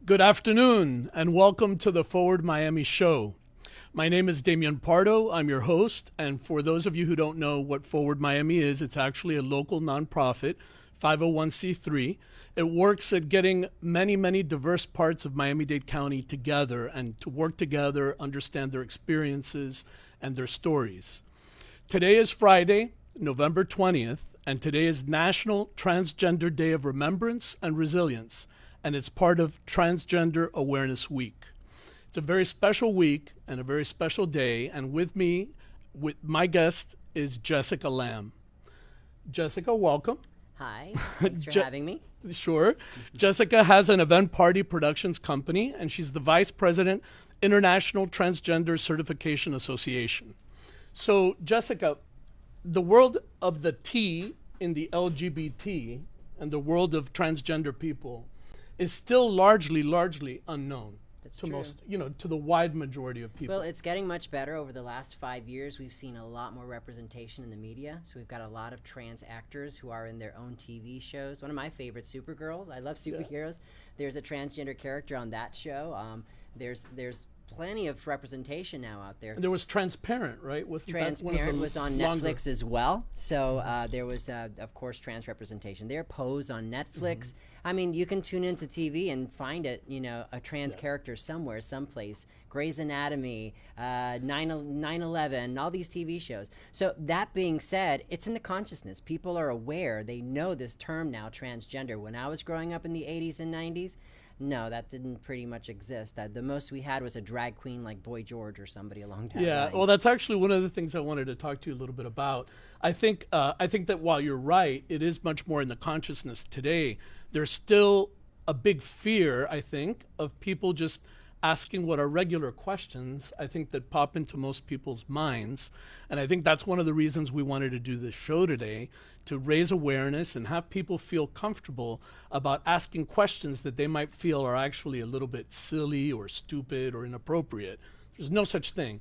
Good afternoon, and welcome to the Forward Miami show. My name is Damian Pardo. I'm your host, and for those of you who don't know what Forward Miami is, it's actually a local nonprofit, 501c3. It works at getting many diverse parts of Miami-Dade County together and to work together, understand their experiences and their stories. Today is Friday, November 20th, and today is National Transgender Day of Remembrance and Resilience, and it's part of Transgender Awareness Week. It's a very special week and a very special day, and with me, my guest is Jessica Lamb. Jessica, welcome. Hi, thanks for having me. Sure. Jessica has an event party productions company, and she's the vice president, International Transgender Certification Association. So, Jessica, the world of the T in the LGBT and the world of transgender people is still largely unknown. That's to true. most, to the wide majority of people. Well, it's getting much better over the last 5 years. We've seen a lot more representation in the media. So we've got a lot of trans actors who are in their own TV shows. One of my favorites, Supergirl. I love superheroes. There's a transgender character on that show. There's plenty of representation now out there. And there was Transparent, right? Wasn't Transparent was on Netflix as well. So there was, of course, trans representation there. Pose on Netflix. I mean, you can tune into TV and find it, a trans character somewhere, someplace. Grey's Anatomy, 9/11, all these TV shows. So that being said, it's in the consciousness. People are aware. They know this term now, transgender. When I was growing up in the 80s and 90s, no, that didn't pretty much exist. The most we had was a drag queen like Boy George or somebody along that Yeah, lines. well, that's actually one of the things I wanted to talk to you a little bit about. I think that while you're right, it is much more in the consciousness today. There's still a big fear, I think, of people just asking what are regular questions, I think, that pop into most people's minds. And I think that's one of the reasons we wanted to do this show today, to raise awareness and have people feel comfortable about asking questions that they might feel are actually a little bit silly or stupid or inappropriate. There's no such thing.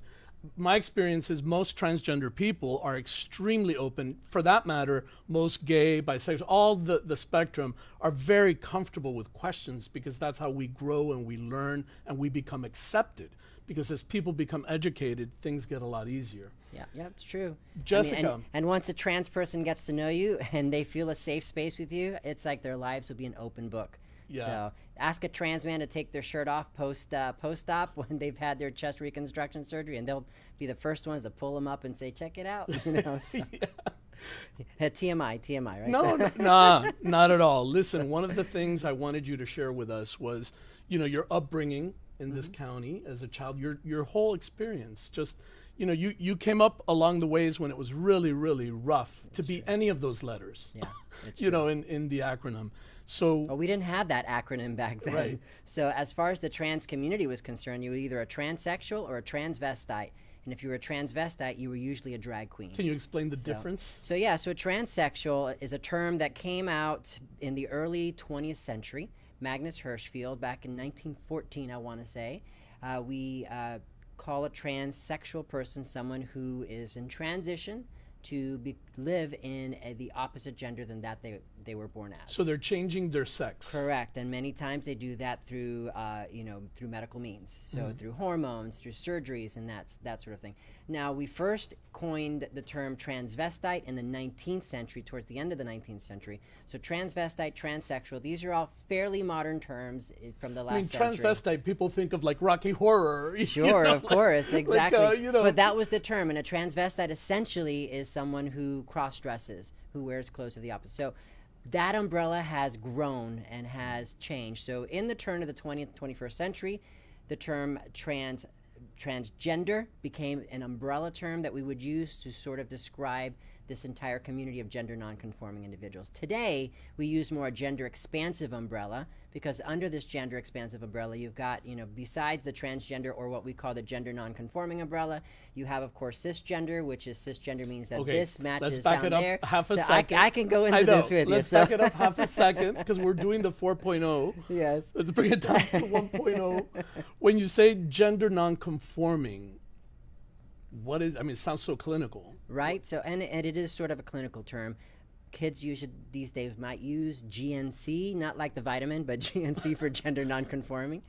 My experience is most transgender people are extremely open. For that matter, most gay, bisexual, all the spectrum are very comfortable with questions, because that's how we grow and we learn and we become accepted. Because as people become educated, things get a lot easier. Yeah, it's true. Jessica. And once a trans person gets to know you and they feel a safe space with you, it's like their lives will be an open book. Yeah. So ask a trans man to take their shirt off post-op when they've had their chest reconstruction surgery, and they'll be the first ones to pull them up and say, check it out. So. Yeah. TMI, right? No, nah, not at all. Listen, one of the things I wanted you to share with us was, your upbringing in this county as a child, your whole experience. Just, you came up along the ways when it was really rough to be any of those letters. Yeah, in the acronym. So well, we didn't have that acronym back then. Right. So as far as the trans community was concerned, you were either a transsexual or a transvestite. And if you were a transvestite, you were usually a drag queen. Can you explain the difference? So a transsexual is a term that came out in the early 20th century. Magnus Hirschfeld, back in 1914, I want to say. We call a transsexual person someone who is in transition to live in the opposite gender than that they were born as. So they're changing their sex. Correct, and many times they do that through through medical means. So through hormones, through surgeries, and that sort of thing. Now, we first coined the term transvestite in the 19th century, towards the end of the 19th century. So transvestite, transsexual, these are all fairly modern terms from the last century. Transvestite, people think of like Rocky Horror. Sure, of course, exactly. Like, But that was the term, and a transvestite essentially is someone who cross-dresses, who wears clothes of the opposite. So that umbrella has grown and has changed. So in the turn of the 20th, 21st century, the term transgender became an umbrella term that we would use to sort of describe this entire community of gender nonconforming individuals. Today, we use more a gender expansive umbrella, because under this gender expansive umbrella, you've got, besides the transgender, or what we call the gender nonconforming umbrella, you have, of course, cisgender, which is cisgender means that this matches down there. Let's back it up half a so second. I can go into this with Let's you. back it up half a second, because we're doing the 4.0. Yes. Let's bring it down to 1.0. When you say gender nonconforming, what is, it sounds so clinical. Right. So, and it is sort of a clinical term. kids these days might use GNC, not like the vitamin, but GNC for gender nonconforming.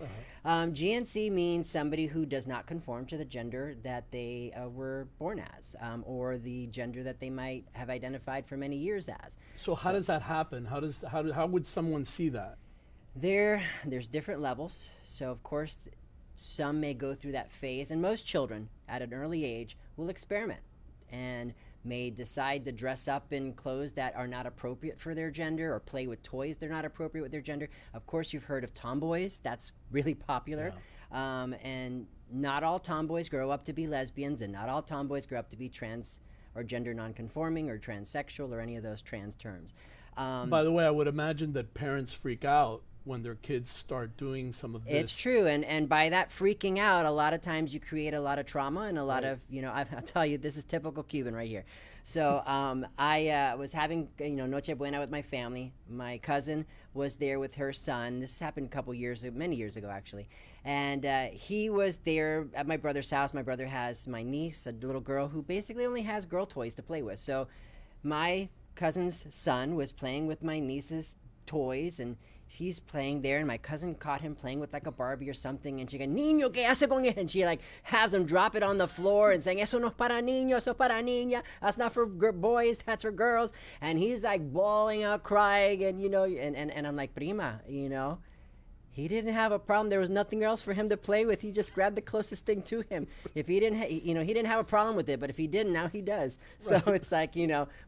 GNC means somebody who does not conform to the gender that they were born as, or the gender that they might have identified for many years as. So how does that happen? How would someone see that? There's different levels. So of course, some may go through that phase, and most children at an early age will experiment and may decide to dress up in clothes that are not appropriate for their gender, or play with toys that are not appropriate with their gender. Of course, you've heard of tomboys. That's really popular. Yeah. And not all tomboys grow up to be lesbians, and not all tomboys grow up to be trans or gender nonconforming or transsexual or any of those trans terms. By the way, I would imagine that parents freak out when their kids start doing some of this. It's true, and by that freaking out, a lot of times you create a lot of trauma and a lot of, I'll tell you, this is typical Cuban right here. So I was having, Noche Buena with my family. My cousin was there with her son. This happened many years ago, actually. And he was there at my brother's house. My brother has my niece, a little girl who basically only has girl toys to play with. So my cousin's son was playing with my niece's toys, and he's playing there, and my cousin caught him playing with like a Barbie or something, and she goes, "Niño, ¿qué hace con él?" And she like has him drop it on the floor and saying, "Eso no es para niños, eso es para niña. That's not for boys, that's for girls." And he's like bawling out, crying, and and I'm like, "Prima, he didn't have a problem. There was nothing else for him to play with. He just grabbed the closest thing to him. If he didn't, he didn't have a problem with it. But if he didn't, now he does." So it's like,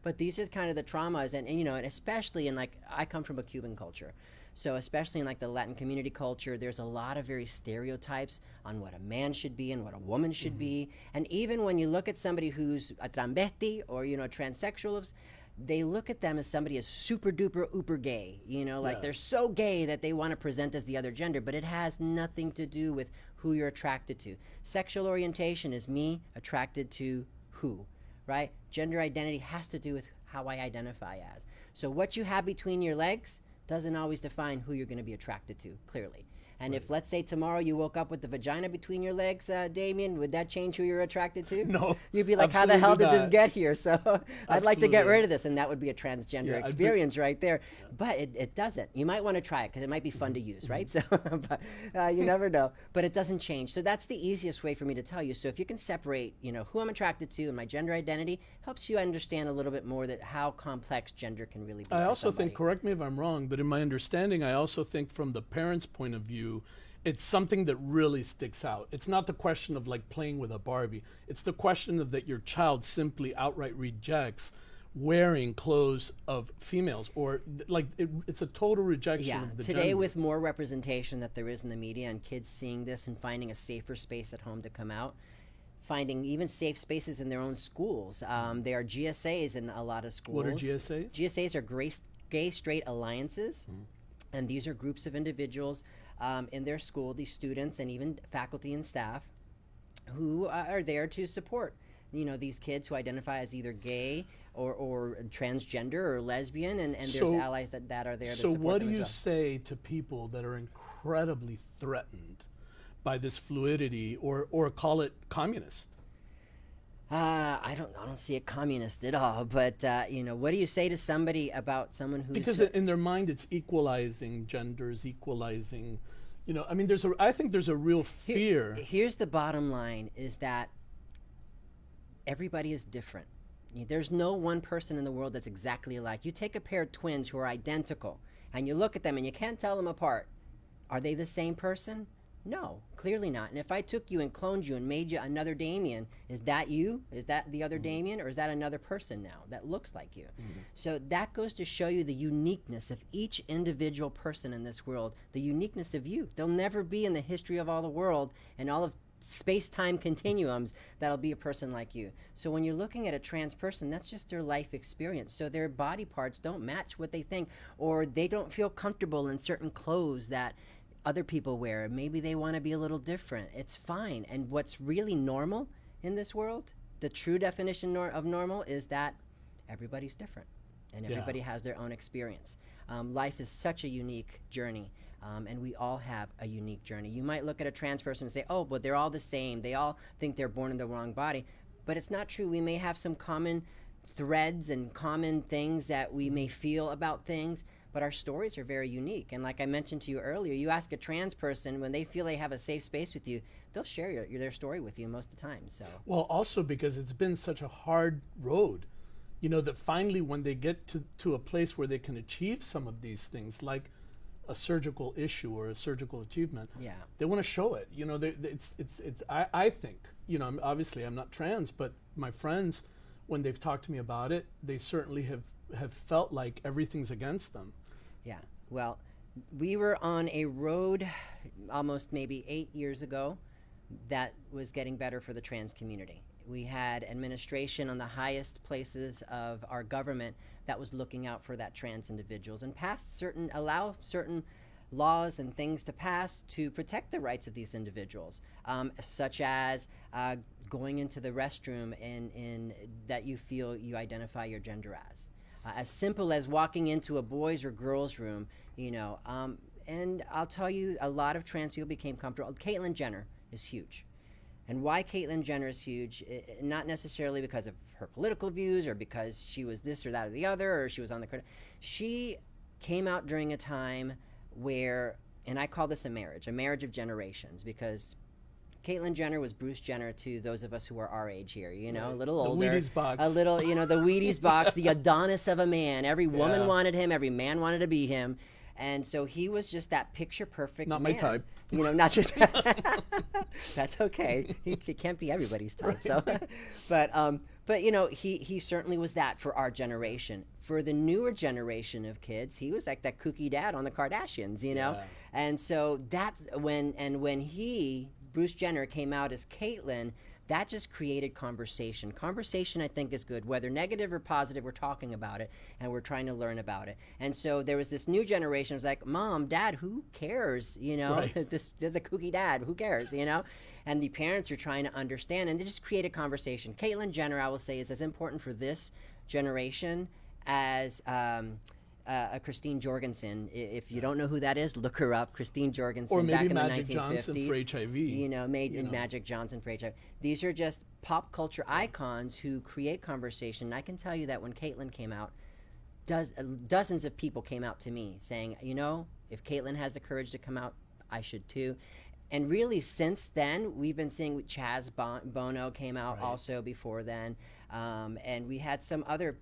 But these are kind of the traumas, and and especially in I come from a Cuban culture, so especially in the Latin community culture, there's a lot of very stereotypes on what a man should be and what a woman should be. And even when you look at somebody who's a transvesti or transsexuals, they look at them as somebody as super duper uber gay, they're so gay that they want to present as the other gender, but it has nothing to do with who you're attracted to. Sexual orientation is me attracted to who, right? Gender identity has to do with how I identify as. So what you have between your legs doesn't always define who you're going to be attracted to, clearly. And if, let's say, tomorrow you woke up with the vagina between your legs, Damian, would that change who you're attracted to? No. You'd be like, how the hell did this get here? So I'd like to get rid of this. And that would be a transgender experience right there. Yeah. But it doesn't. You might want to try it because it might be fun to use, right? So but, you never know. But it doesn't change. So that's the easiest way for me to tell you. So if you can separate, who I'm attracted to and my gender identity, helps you understand a little bit more that how complex gender can really be. I also think, correct me if I'm wrong, but in my understanding, I also think from the parents' point of view, it's something that really sticks out. It's not the question of playing with a Barbie. It's the question of that your child simply outright rejects wearing clothes of females, or it's a total rejection of the today gender. With more representation that there is in the media and kids seeing this and finding a safer space at home to come out, finding even safe spaces in their own schools. There are GSAs in a lot of schools. What are GSAs? GSAs are gay straight alliances, and these are groups of individuals in their school, these students and even faculty and staff, who are there to support these kids who identify as either gay or transgender or lesbian, and there's allies that are there to support them as well. So what do you say to people that are incredibly threatened by this fluidity, or call it communist? I don't see a communist at all, but what do you say to somebody about someone who's... Because in their mind it's equalizing genders, equalizing, I think there's a real fear. Here's the bottom line, is that everybody is different. There's no one person in the world that's exactly alike. You take a pair of twins who are identical, and you look at them and you can't tell them apart. Are they the same person? No, clearly not. And if I took you and cloned you and made you another Damian, is that you? Is that the other Damian? Or is that another person now that looks like you? So that goes to show you the uniqueness of each individual person in this world, the uniqueness of you. There'll never be in the history of all the world and all of space-time continuums that'll be a person like you. So when you're looking at a trans person, that's just their life experience. So their body parts don't match what they think, or they don't feel comfortable in certain clothes that other people wear. Maybe they want to be a little different. It's fine. And what's really normal in this world, the true definition of normal, is that everybody's different and everybody has their own experience. Life is such a unique journey, and we all have a unique journey. You might look at a trans person and say, oh, but they're all the same. They all think they're born in the wrong body. But it's not true. We may have some common threads and common things that we may feel about things, but our stories are very unique. And like I mentioned to you earlier, you ask a trans person when they feel they have a safe space with you, they'll share their story with you most of the time. So Well, also because it's been such a hard road, that finally when they get to a place where they can achieve some of these things, like a surgical issue or a surgical achievement, yeah, they want to show it. I think, obviously I'm not trans, but my friends, when they've talked to me about it, they certainly have felt like everything's against them. yeah. Well, we were on a road almost maybe 8 years ago that was getting better for the trans community. We had administration on the highest places of our government that was looking out for that trans individuals and allow certain laws and things to pass to protect the rights of these individuals, such as going into the restroom in that you feel you identify your gender as simple as walking into a boys or girls room, and I'll tell you, a lot of trans people became comfortable. Caitlyn Jenner is huge. And why Caitlyn Jenner is huge, not necessarily because of her political views or because she was this or that or the other, or she was on the... She came out during a time where, and I call this a marriage of generations, because Caitlyn Jenner was Bruce Jenner to those of us who are our age here, a little older. The Wheaties box. A little, the Wheaties box, the Adonis of a man. Every woman Yeah. wanted him, every man wanted to be him. And so he was just that picture perfect Not man. my type. Not your type. That's okay. He can't be everybody's type. Right. So, but he certainly was that for our generation. For the newer generation of kids, he was like that kooky dad on the Kardashians, Yeah. And so that's when Bruce Jenner came out as Caitlyn, that just created conversation. Conversation, I think, is good. Whether negative or positive, we're talking about it, and we're trying to learn about it. And so there was this new generation. It was like, Mom, Dad, who cares? Right. There's a kooky dad. Who cares? And the parents are trying to understand, and they just create a conversation. Caitlyn Jenner, I will say, is as important for this generation as Christine Jorgensen. If you don't know who that is, look her up. Christine Jorgensen. Or maybe back in Magic the 1950s. Johnson for HIV. Magic Johnson for HIV. These are just pop culture icons who create conversation. And I can tell you that when Caitlyn came out, dozens of people came out to me saying, if Caitlyn has the courage to come out, I should too. And really, since then, we've been seeing Chaz Bono came out Right. also before then. And we had some other,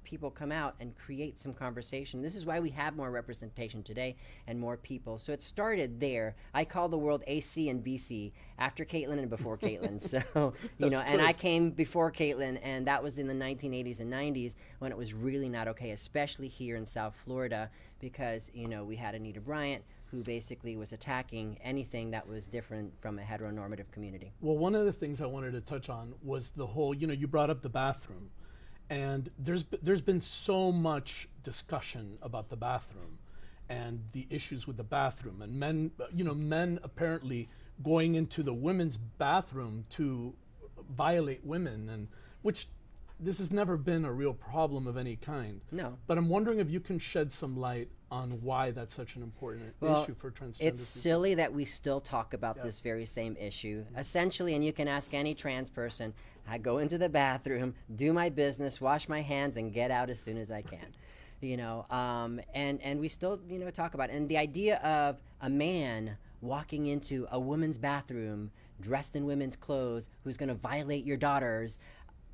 people come out and create some conversation. This is why we have more representation today and more people. So it started there. I call the world AC and BC, after Caitlyn and before Caitlyn. So, and I came before Caitlyn, and that was in the 1980s and 90s when it was really not okay, especially here in South Florida, because, we had Anita Bryant, who basically was attacking anything that was different from a heteronormative community. Well, one of the things I wanted to touch on was the whole, you brought up the bathroom, and there's been so much discussion about the bathroom and the issues with the bathroom, and men apparently going into the women's bathroom to violate women, and which this has never been a real problem of any kind. No. But I'm wondering if you can shed some light on why that's such an important issue for transgender It's people. silly that we still talk about this very same issue. Essentially, and you can ask any trans person, I go into the bathroom, do my business, wash my hands, and get out as soon as I can. And we still, talk about it. And the idea of a man walking into a woman's bathroom dressed in women's clothes who's going to violate your daughters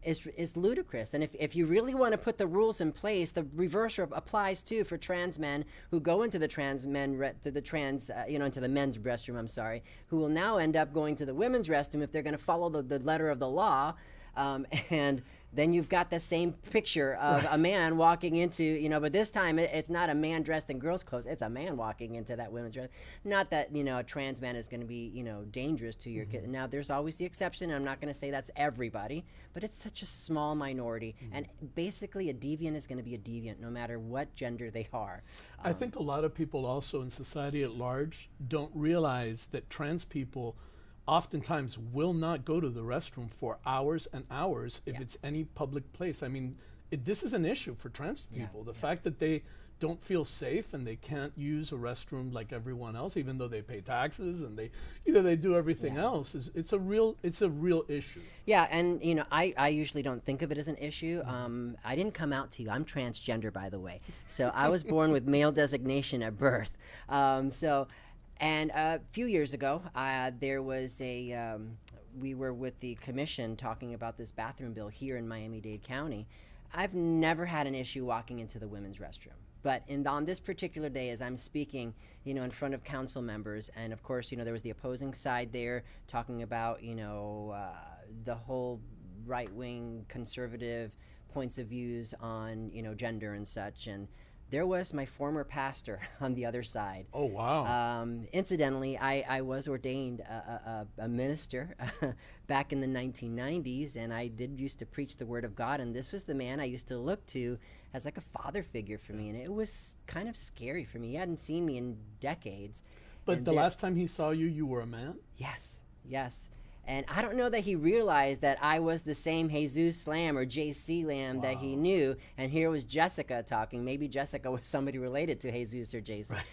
is ludicrous. And if you really want to put the rules in place, the reverse applies too for trans men who go into the into the men's restroom, I'm sorry, who will now end up going to the women's restroom if they're going to follow the letter of the law. And then you've got the same picture of a man walking into, but this time it's not a man dressed in girls' clothes. It's a man walking into that women's dress. Not that, a trans man is going to be, dangerous to your kid. Now, there's always the exception. And I'm not going to say that's everybody, but it's such a small minority. And basically, a deviant is going to be a deviant no matter what gender they are. I think a lot of people also in society at large don't realize that trans people oftentimes will not go to the restroom for hours and hours if it's any public place. I mean, this is an issue for trans people. The fact that they don't feel safe and they can't use a restroom like everyone else, even though they pay taxes and they do everything else. It's a real issue. Yeah, and I usually don't think of it as an issue. I didn't come out to you. I'm transgender, by the way. So I was born with male designation at birth. And a few years ago, there was we were with the commission talking about this bathroom bill here in Miami-Dade County. I've never had an issue walking into the women's restroom. But on this particular day, as I'm speaking, in front of council members, and of course, there was the opposing side there talking about, the whole right-wing conservative points of views on, gender and such. And there was my former pastor on the other side. Oh, wow. Incidentally, I was ordained a minister back in the 1990s, and I did used to preach the Word of God, and this was the man I used to look to as like a father figure for me, and it was kind of scary for me. He hadn't seen me in decades. But the last time he saw you, you were a man? Yes. And I don't know that he realized that I was the same Jesus Lamb or JC Lamb that he knew. And here was Jessica talking. Maybe Jessica was somebody related to Jesus or JC. Right.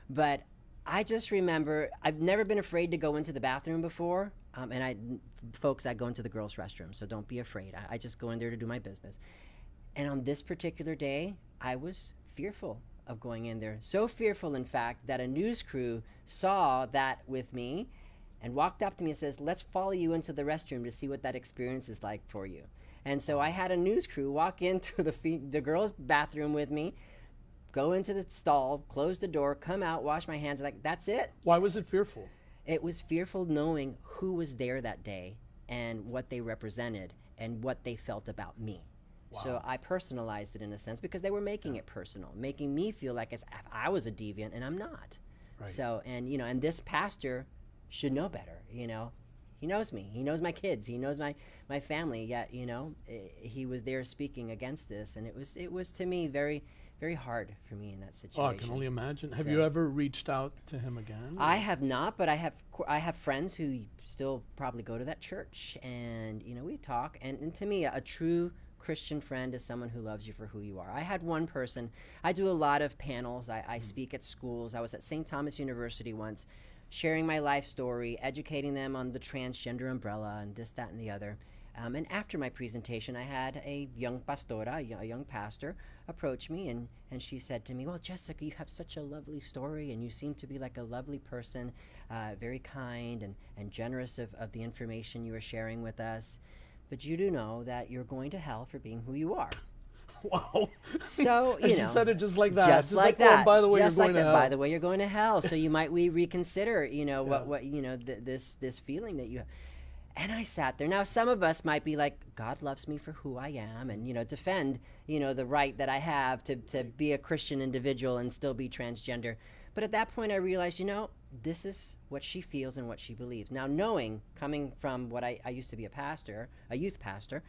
But I just remember, I've never been afraid to go into the bathroom before. I go into the girls' restroom, so don't be afraid. I just go in there to do my business. And on this particular day, I was fearful of going in there. So fearful, in fact, that a news crew saw that with me and walked up to me and says, let's follow you into the restroom to see what that experience is like for you. And so I had a news crew walk into the girls' bathroom with me, go into the stall, close the door, come out, wash my hands. Like, that's it. Why was it fearful? It was fearful knowing who was there that day and what they represented and what they felt about me. Wow. So I personalized it in a sense because they were making it personal, making me feel like as if I was a deviant, and I'm not. Right. So, and this pastor should know better, He knows me. He knows my kids. He knows my family. Yet, he was there speaking against this, and it was to me very, very hard for me in that situation. Oh, I can only imagine. Have you ever reached out to him again? I have not, but I have friends who still probably go to that church, and we talk. And to me, a true Christian friend is someone who loves you for who you are. I had one person. I do a lot of panels. I speak at schools. I was at St. Thomas University once, sharing my life story, educating them on the transgender umbrella and this, that, and the other. And after my presentation, I had a young pastora, a young pastor, approach me, and she said to me, well, Jessica, you have such a lovely story, and you seem to be like a lovely person, very kind and generous of the information you are sharing with us. But you do know that you're going to hell for being who you are. Wow. So, she said it just like that. Just like that. Oh, by the way, just you're like going to that. hell. By the way, you're going to hell. So you might reconsider, what this feeling that you have. And I sat there. Now, some of us might be like, God loves me for who I am, and, defend, the right that I have to be a Christian individual and still be transgender. But at that point, I realized, this is what she feels and what she believes. Now, coming from what I used to be a youth pastor,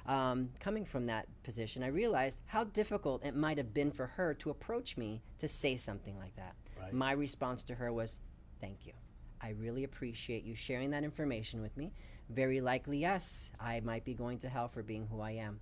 coming from that position, I realized how difficult it might have been for her to approach me to say something like that. Right. My response to her was, thank you. I really appreciate you sharing that information with me. Very likely, yes, I might be going to hell for being who I am.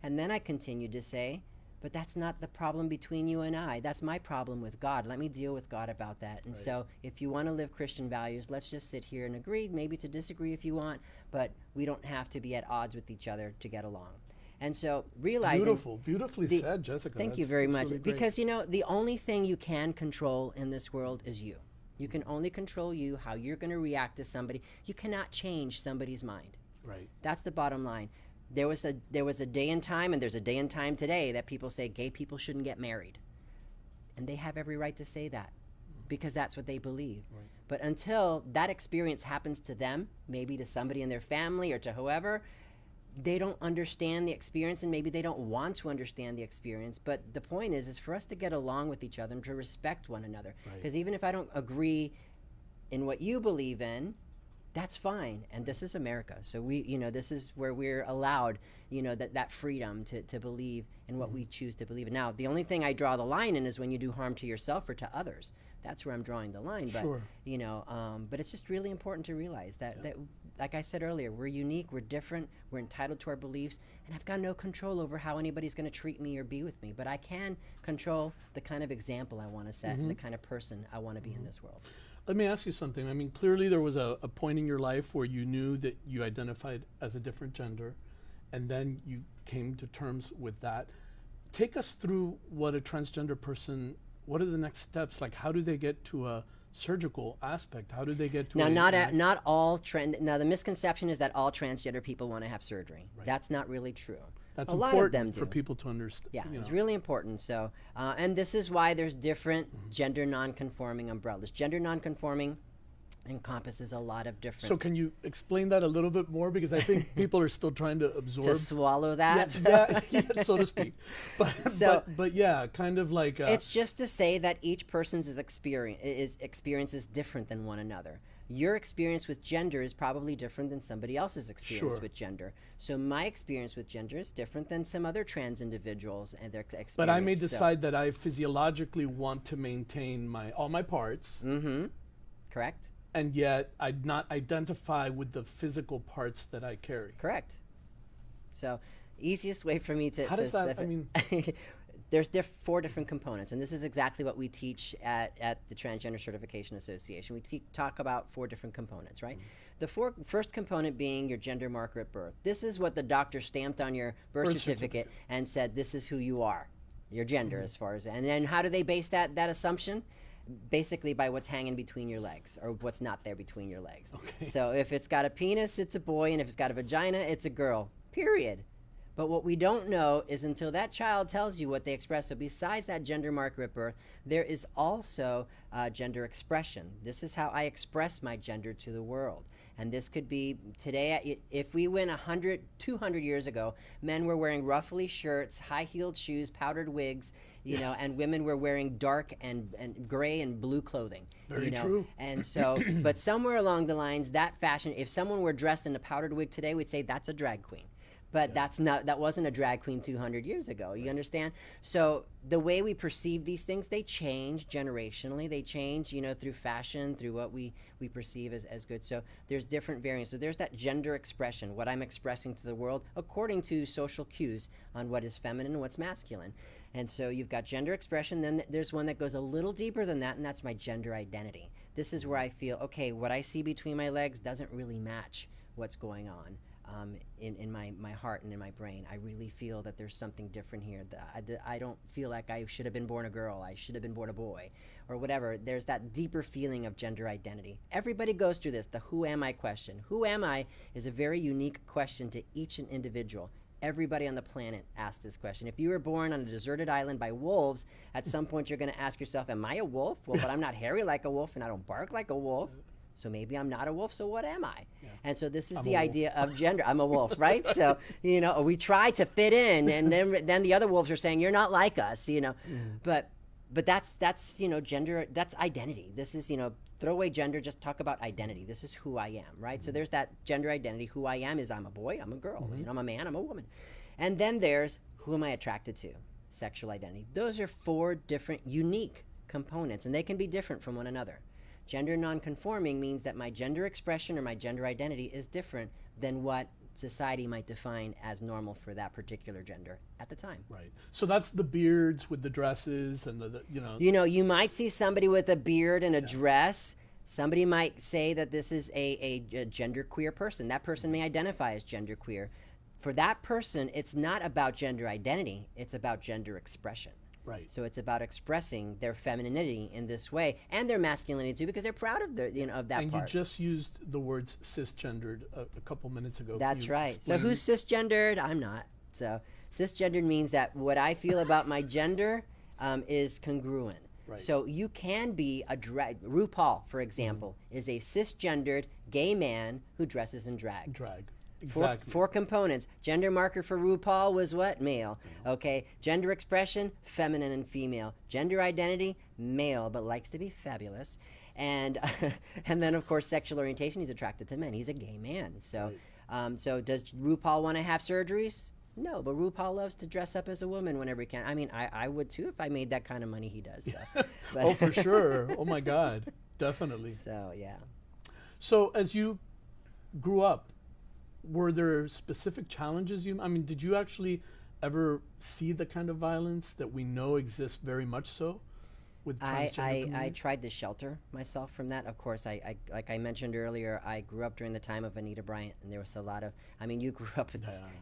And then I continued to say, but that's not the problem between you and I. That's my problem with God. Let me deal with God about that. And so if you want to live Christian values, let's just sit here and agree, maybe to disagree if you want, but we don't have to be at odds with each other to get along. And so realizing... Beautifully said, Jessica. Thank you very much. Really because, the only thing you can control in this world is you. You can only control you, how you're going to react to somebody. You cannot change somebody's mind. Right. That's the bottom line. There was a day and time, and there's a day and time today that people say gay people shouldn't get married. And they have every right to say that because that's what they believe. Right. But until that experience happens to them, maybe to somebody in their family or to whoever, they don't understand the experience, and maybe they don't want to understand the experience. But the point is for us to get along with each other and to respect one another. Because even if I don't agree in what you believe in, that's fine. And this is America. So this is where we're allowed, that freedom to believe in what we choose to believe in. Now, the only thing I draw the line in is when you do harm to yourself or to others. That's where I'm drawing the line. But Sure. but it's just really important to realize that like I said earlier, we're unique, we're different, we're entitled to our beliefs, and I've got no control over how anybody's going to treat me or be with me. But I can control the kind of example I want to set and the kind of person I want to be in this world. Let me ask you something. I mean, clearly there was a point in your life where you knew that you identified as a different gender, and then you came to terms with that. Take us through what a transgender person, what are the next steps? Like, how do they get to a surgical aspect? How do they get to now? Not all Now, the misconception is that all transgender people want to have surgery. Right. That's not really true. That's a important lot of them do. for people to understand. Yeah, it's really important. So, and this is why there's different gender non-conforming umbrellas. Gender non-conforming encompasses a lot of different. So can you explain that a little bit more? Because I think people are still trying to absorb. To swallow that? Yeah, so to speak. But yeah, kind of like. It's just to say that each person's experience is different than one another. Your experience with gender is probably different than somebody else's experience with gender. So my experience with gender is different than some other trans individuals and their experience. But I may decide that I physiologically want to maintain all my parts. Mm-hmm. Correct. And yet I'd not identify with the physical parts that I carry. Correct. So easiest way for me to... How does that, I mean... There's 4 different components, and this is exactly what we teach at the Transgender Certification Association. We talk about 4 different components, right? The first component being your gender marker at birth. This is what the doctor stamped on your birth certificate and said, this is who you are, your gender as far as... And then how do they base that assumption? Basically by what's hanging between your legs, or what's not there between your legs. Okay. So if it's got a penis, it's a boy, and if it's got a vagina, it's a girl, period. But what we don't know is until that child tells you what they express. So besides that gender marker at birth, there is also gender expression. This is how I express my gender to the world. And this could be today, if we went 100, 200 years ago, men were wearing ruffly shirts, high-heeled shoes, powdered wigs, and women were wearing dark and gray and blue clothing. Very true. And so, but somewhere along the lines, that fashion, if someone were dressed in a powdered wig today, we'd say that's a drag queen. But that wasn't a drag queen 200 years ago. You understand? So the way we perceive these things, they change generationally. They change, through fashion, through what we perceive as good. So there's different variants. So there's that gender expression, what I'm expressing to the world according to social cues on what is feminine and what's masculine. And so you've got gender expression. Then there's one that goes a little deeper than that, and that's my gender identity. This is where I feel, okay, what I see between my legs doesn't really match what's going on. In my heart and in my brain. I really feel that there's something different here. That I don't feel like I should have been born a girl, I should have been born a boy, or whatever. There's that deeper feeling of gender identity. Everybody goes through this, the who am I question. Who am I is a very unique question to each individual. Everybody on the planet asks this question. If you were born on a deserted island by wolves, at some point you're going to ask yourself, am I a wolf? Well, but I'm not hairy like a wolf and I don't bark like a wolf. So maybe I'm not a wolf, so what am I? Yeah. And so this is the idea of gender. I'm a wolf, right? So, we try to fit in, and then the other wolves are saying, you're not like us, But that's gender, that's identity. This is, throw away gender, just talk about identity. This is who I am, right? So there's that gender identity. Who I am is I'm a boy, I'm a girl, I'm a man, I'm a woman. And then there's who am I attracted to? Sexual identity. Those are 4 different unique components, and they can be different from one another. Gender non-conforming means that my gender expression or my gender identity is different than what society might define as normal for that particular gender at the time. Right. So that's the beards with the dresses and the you might see somebody with a beard and a dress. Somebody might say that this is a genderqueer person. That person may identify as genderqueer. For that person, it's not about gender identity. It's about gender expression. Right. So it's about expressing their femininity in this way and their masculinity too, because they're proud of of that and part. And you just used the words cisgendered a couple minutes ago. That's right. So who's cisgendered? I'm not. So cisgendered means that what I feel about my gender is congruent. Right. So you can be a drag. RuPaul, for example, is a cisgendered gay man who dresses in drag. Exactly. 4 components. Gender marker for RuPaul was what? Male. Okay. Gender expression, feminine and female. Gender identity, male, but likes to be fabulous. And and then, of course, sexual orientation, he's attracted to men. He's a gay man. So, so does RuPaul want to have surgeries? No, but RuPaul loves to dress up as a woman whenever he can. I mean, I would too if I made that kind of money he does. So. Oh, for sure. Oh my God, definitely. So yeah. So as you grew up, were there specific challenges I mean, did you actually ever see the kind of violence that we know exists very much so with transgender I community? tried to shelter myself from that. Of course, I like I mentioned earlier, I grew up during the time of Anita Bryant, and there was a lot of. I mean, you grew up.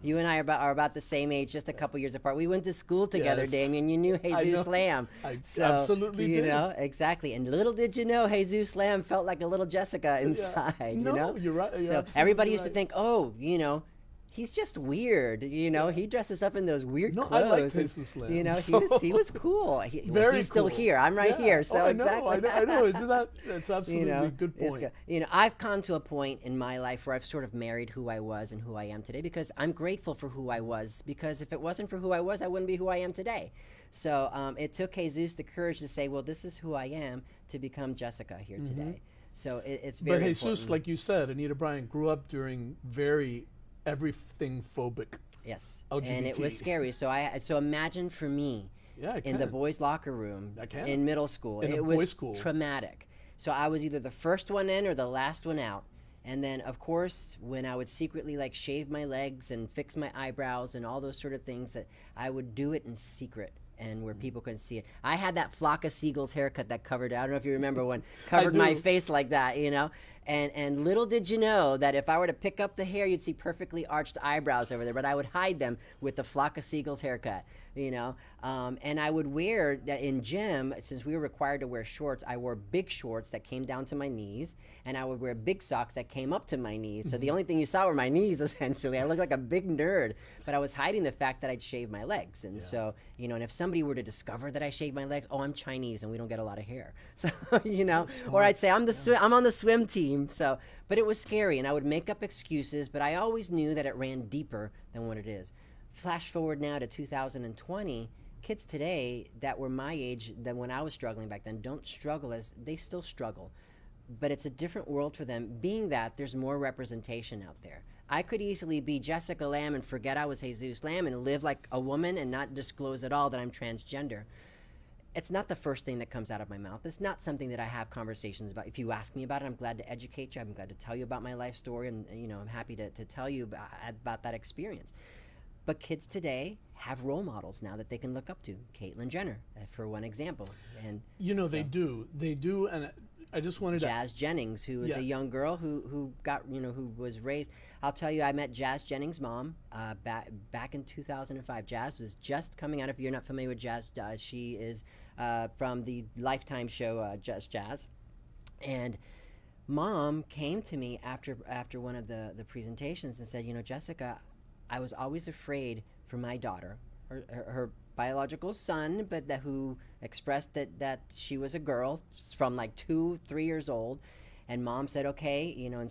You and I are about the same age, just a couple years apart. We went to school together, Yes. Damian. You knew Jesus Lamb. I So, absolutely you did. know, exactly. And little did you know, Jesus Lamb felt like a little Jessica inside. No, you know, you're right. You're so absolutely everybody used to right. think, oh, you know. He's just weird, you know. He dresses up in those weird No, clothes. I like and, Jesus Lamb, You know, so- he was cool. Well, Very he's still cool. here. I'm right Yeah. here. So Oh, I know, exactly. I know. Isn't that's absolutely you know, a good it's point. good. You know, I've come to a point in my life where I've sort of married who I was and who I am today because I'm grateful for who I was. Because if it wasn't for who I was, I wouldn't be who I am today. So it took Jesus the courage to say, "Well, this is who I am," to become Jessica here today. So it's very. But Jesus, important. like you said, Anita Bryant grew up during very everything phobic. Yes, LGBT. and it was scary. So imagine for me. Yeah, I in the can. boys' locker room I can. in middle school. In a It boys' was school. traumatic. So I was either the first one in or the last one out. And then, of course, when I would secretly like shave my legs and fix my eyebrows and all those sort of things, that I would do it in secret and where people couldn't see it. I had that flock of seagulls haircut that covered. I don't know if you remember when covered my do. face like that, you know. And little did you know that if I were to pick up the hair, you'd see perfectly arched eyebrows over there. But I would hide them with the flock of seagulls haircut, you know. And I would wear that in gym, since we were required to wear shorts. I wore big shorts that came down to my knees, and I would wear big socks that came up to my knees. So the only thing you saw were my knees, essentially. I looked like a big nerd, but I was hiding the fact that I'd shave my legs. And so, you know, and if somebody were to discover that I shaved my legs, oh, I'm Chinese and we don't get a lot of hair. So, you know, or I'd say I'm on the swim team. So, but it was scary, and I would make up excuses, but I always knew that it ran deeper than what it is. Flash forward now to 2020, kids today that were my age than when I was struggling back then don't struggle as they still struggle. But it's a different world for them, being that there's more representation out there. I could easily be Jessica Lamb and forget I was Jesus Lamb and live like a woman and not disclose at all that I'm transgender. It's not the first thing that comes out of my mouth. It's not something that I have conversations about. If you ask me about it, I'm glad to educate you. I'm glad to tell you about my life story, and you know, I'm happy to tell you about that experience. But kids today have role models now that they can look up to. Caitlyn Jenner, for one example, and You know, so- they do, and I just wanted to. Jazz Jennings, who was Yeah. a young girl who got, you know, who was raised. I'll tell you, I met Jazz Jennings' mom back in 2005. Jazz was just coming out. If you're not familiar with Jazz, she is from the Lifetime show Just Jazz, and Mom came to me after one of the presentations and said, you know, Jessica, I was always afraid for my daughter, her biological son, but who expressed that she was a girl from like 2-3 years old. And Mom said, okay, you know,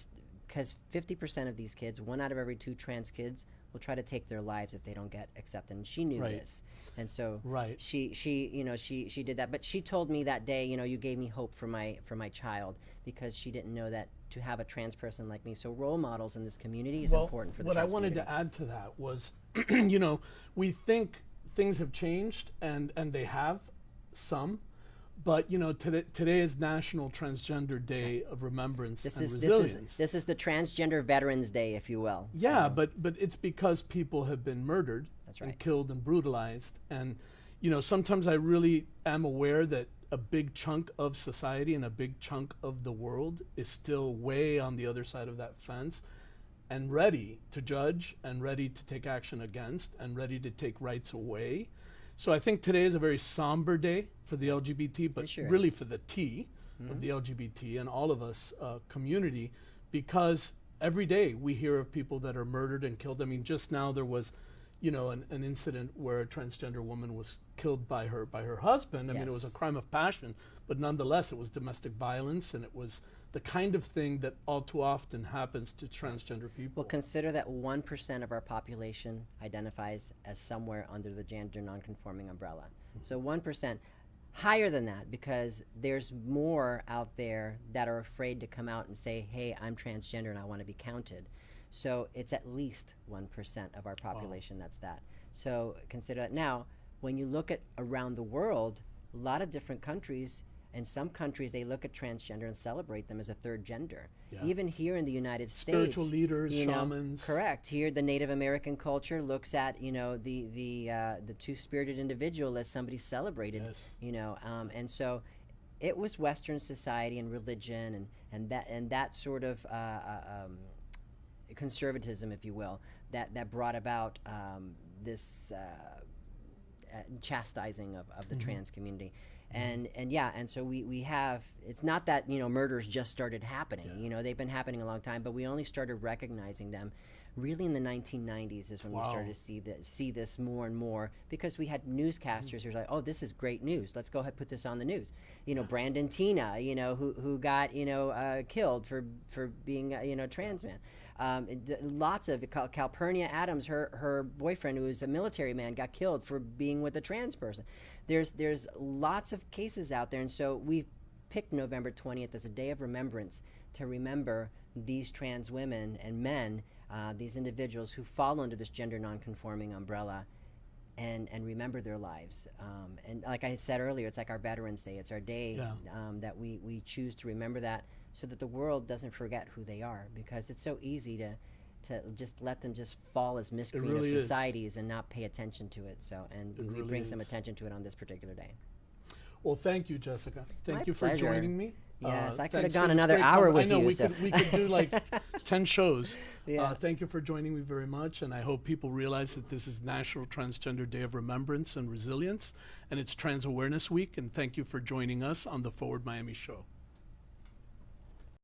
because 50% of these kids, 1 out of every 2 trans kids, will try to take their lives if they don't get accepted. And she knew Right. this. And so Right. she did that. But she told me that day, you know, you gave me hope for my child, because she didn't know that to have a trans person like me. So role models in this community is important for the what I trans wanted community. to add to that was, you know, we think things have changed, and they have some, but you know, today is National Transgender Day of Remembrance and Resilience. This is the Transgender Veterans Day, if you will. Yeah, So, but it's because people have been murdered That's and right. killed and brutalized, and you know, sometimes I really am aware that a big chunk of society and a big chunk of the world is still way on the other side of that fence, and ready to judge and ready to take action against and ready to take rights away. So I think today is a very somber day for the LGBT, but sure really is. for the T of the LGBT and all of us community, because every day we hear of people that are murdered and killed. I mean, just now there was, you know, an incident where a transgender woman was killed by her husband. I mean, it was a Yes. crime of passion, but nonetheless, it was domestic violence, and it was the kind of thing that all too often happens to transgender people. Well, consider that 1% of our population identifies as somewhere under the gender nonconforming umbrella. So 1%, higher than that, because there's more out there that are afraid to come out and say, hey, I'm transgender and I want to be counted. So it's at least 1% of our population that's that. So consider that. Now, when you look at around the world, a lot of different countries, in some countries they look at transgender and celebrate them as a third gender. Yeah. Even here in the United Spiritual States, leaders, you know, shamans. correct. Here, the Native American culture looks at, you know, the two-spirited individual as somebody celebrated. Yes. You know, and so it was Western society and religion and that sort of conservatism, if you will, that brought about this chastising of the trans community. And yeah, and so we have, it's not that, you know, murders just started happening. Yeah. You know, they've been happening a long time, but we only started recognizing them really in the 1990s is when we started to see this more and more, because we had newscasters who were like, oh, this is great news, let's go ahead and put this on the news. You know, Brandon Tina, you know, who got, you know, killed for being, you know, trans man. Lots of Calpurnia Adams, her boyfriend, who was a military man, got killed for being with a trans person. There's lots of cases out there, and so we picked November 20th as a day of remembrance to remember these trans women and men, these individuals who fall under this gender nonconforming umbrella, and remember their lives. And like I said earlier, it's like our Veterans Day. It's our day that we choose to remember that, so that the world doesn't forget who they are, because it's so easy to just let them just fall as miscreant really of societies and not pay attention to it. So, and we really bring is. some attention to it on this particular day. Well, thank you, Jessica. Thank My you for pleasure. joining me. Yes, I could thanks have gone for this another great hour conver- with I know, you. we So. could do like 10 shows. Yeah. Thank you for joining me very much, and I hope people realize that this is National Transgender Day of Remembrance and Resilience, and it's Trans Awareness Week, and thank you for joining us on the Forward Miami show.